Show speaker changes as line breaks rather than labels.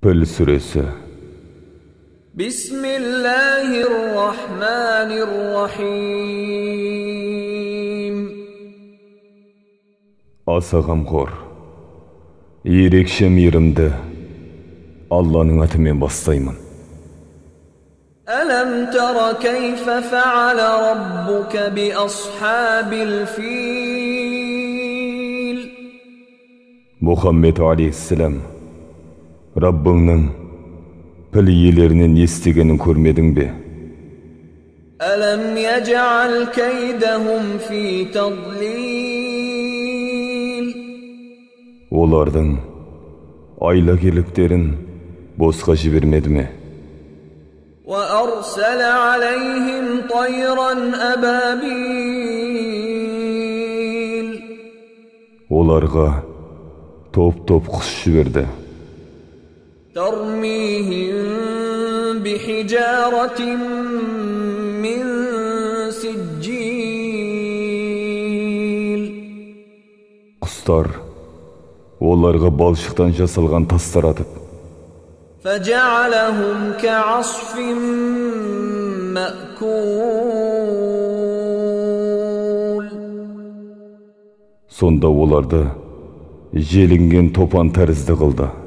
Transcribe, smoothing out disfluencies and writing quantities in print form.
Pil suresi.
Bismillahirrahmanirrahim.
Аса қамқор, ерекше мейірімді Алланың атымен бастаймын.
Alam tara kayfa fa'ala rabbuka bi ashabil fil.
Muhammed aleyhisselam, Rabbіңнің pil иелерінен естігенін көрмедің бе?
Alam yaj'al kaydahum fi tadlil.
Олардың айлакерліктерін босқа жібермеді ме?
وأرسل عليهم طيرا أبابيل.
Оларға топ-топ құс жіберді.
ترميهم بحجارة من سجيل.
Құстар оларға балшықтан жасалған тастар атып,
فجعلهم كعصف مأكول.
сонда оларды желінген топан тәрізді қылды.